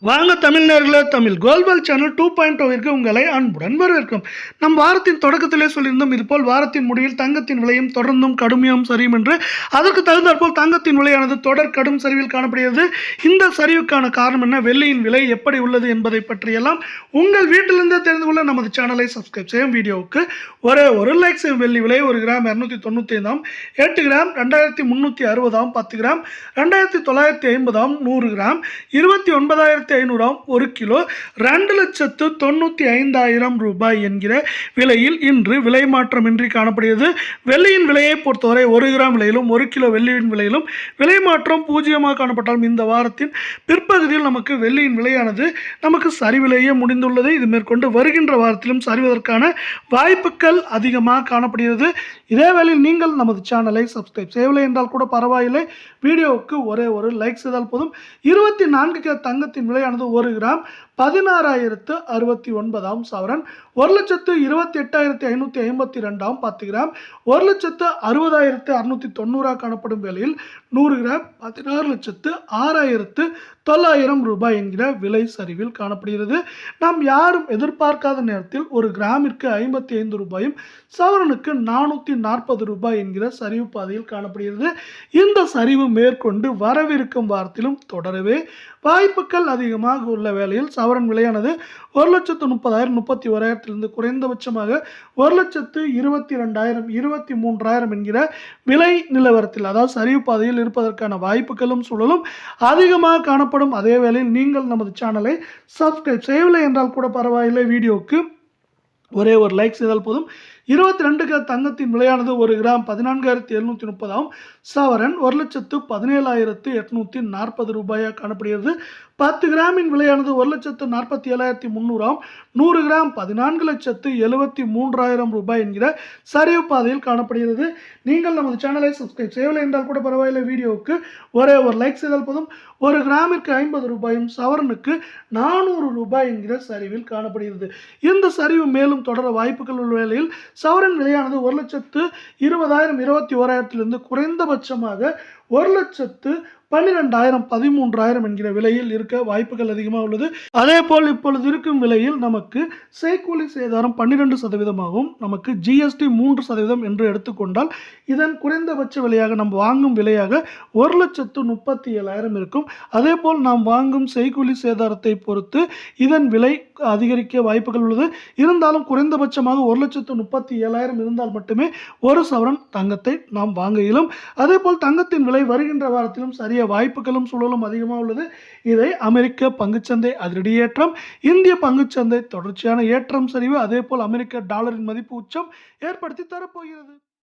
வாங்க தமிழ்நேர்களே, Tamil Colwill channel 2.0 உங்களை அன்புடன் வரவேற்கும். நம் வாரத்தின் தொடக்கத்திலே சொல்லியிருந்தோம், இதுபோல் வாரத்தின் முடிவில் தங்கத்தின் விலையும் தொடர்ந்தும் கடுமையாகவும் சரியும் என்று. அதற்கு தகுந்தாற்போல் தங்கத்தின் விலையானது தொடர் கடும் சரிவில் காணப்படுகிறது. இந்த சரிவுக்கான காரணம் என்ன, வெள்ளியின் விலை எப்படி உள்ளது என்பதை பற்றியெல்லாம் உங்கள் வீட்டிலிருந்தே தெரிந்து கொள்ள நமது சேனலை சப்ஸ்கிரைப் செய்யும். வீடியோவுக்கு ஒரு லைக் செய்யும். வெள்ளி விலை 1 gram 295, 8 gram 2360, 10 gram 2950, 100 gram 29,500 1 kilo 2,95,000 ரூபாய் என்கிற விலையில் இன்று விலை மாற்றமின்றி காணப்படுகிறது. வெள்ளியின் விலையை பொறுத்தவரை 1 கிராம் விலையிலும் 1 கிலோ வெள்ளியின் விலையிலும் விலை மாற்றம் பூஜ்ஜியமாக காணப்பட்டாலும் இந்த வாரத்தின் பிற்பகுதியில் நமக்கு வெள்ளியின் விலையானது நமக்கு சரிவிலேயே முடிந்துள்ளது. இது மேற்கொண்டு வருகின்ற வாரத்திலும் சரிவதற்கான வாய்ப்புகள் அதிகமாக காணப்படுகிறது. இதே வேளையில் நீங்கள் நமது சேனலை சப்ஸ்கிரைப் செய்யவில்லை என்றால் கூட பரவாயில்லை, வீடியோவுக்கு ஒரு லைக் செய்தால் போதும். 24 கேரட் தங்கத்தின் விலையானது 1 கிராம் 16,069 சவரன், 1,28,552, 10 கிராம் 1,60,690 காணப்படும் வேளையில் 100 கிராம் 16,06,900 ரூபாய் என்கிற விலை சரிவில் காணப்படுகிறது. நாம் யாரும் எதிர்பார்க்காத நேரத்தில் ஒரு கிராமிற்கு 55 ரூபாயும் சவரனுக்கு 440 ரூபாய் என்கிற சரிவு பாதையில் காணப்படுகிறது. இந்த சரிவு மேற்கொண்டு வரவிருக்கும் வாரத்திலும் தொடரவே வாய்ப்புகள் அதிகமாக உள்ள வேளையில் சவரன் விலையானது 1,30,000 31,000 குறைந்தபட்சமாக 1,22,000 23,000 என்கிற விலை நிலவரத்தில், அதாவது சரிவு பாதையில் இருப்பதற்கான வாய்ப்புகளும் சூழலும் அதிகமாக காணப்படும். அதே வேளையில் நீங்கள் நமது சேனலை சப்ஸ்கிரைப் செய்யவில்லை என்றால் கூட பரவாயில்லை, வீடியோவுக்கு ஒரு லைக் செய்தால் போதும். 22 கேரட் தங்கத்தின் விலையானது 1 கிராம் 14,730, சவரன் 1,17,840 ரூபாயாக காணப்படுகிறது. 10 கிராமின் விலையானது 1,47,300, 100 கிராம் 14,73,000 ரூபாய் என்கிற சரிவு பாதையில் காணப்படுகிறது. நீங்கள் நமது சேனலை சப்ஸ்கிரைப் செய்யவில்லை என்றால் கூட பரவாயில்லை, வீடியோவுக்கு ஒரு லைக் செய்தால் போதும். 1 கிராமிற்கு 50 ரூபாயும் சவரனுக்கு 400 ரூபாய் என்கிற சரிவில் காணப்படுகிறது. இந்த சரிவு மேலும் தொடர வாய்ப்புகள் உள்ள வேளையில் சவரன் விலையானது 1,20,000 21,000 குறைந்தபட்சமாக 1,12,000 13,000 என்கிற விலையில் இருக்க வாய்ப்புகள் அதிகமாக உள்ளது. அதே போல் இப்பொழுது இருக்கும் விலையில் நமக்கு செய்கூலி சேதாரம் 12%, நமக்கு ஜிஎஸ்டி 3% என்று எடுத்துக்கொண்டால் இதன் குறைந்தபட்ச விலையாக நாம் வாங்கும் விலையாக 1,37,000 இருக்கும். அதே போல் நாம் வாங்கும் செய்கூலி சேதாரத்தை பொறுத்து இதன் விலை அதிகரிக்க வாய்ப்புகள் உள்ளது. இருந்தாலும் குறைந்தபட்சமாக 1,37,000 இருந்தால் மட்டுமே ஒரு சவரன் தங்கத்தை நாம் வாங்க இயலும். அதே போல் தங்கத்தின் விலை வருகின்ற வாரத்திலும் சரிய வாய்ப்புகளும் சூழலும் அதிகமாக உள்ளது. இதை அமெரிக்க பங்குச்சந்தை அதிரடி ஏற்றம், இந்திய பங்குச்சந்தை தொடர்ச்சியான ஏற்றம் சரிவு, அதே போல் அமெரிக்க டாலரின் மதிப்பு உச்சம் ஏற்படுத்தி தரப்போகிறது.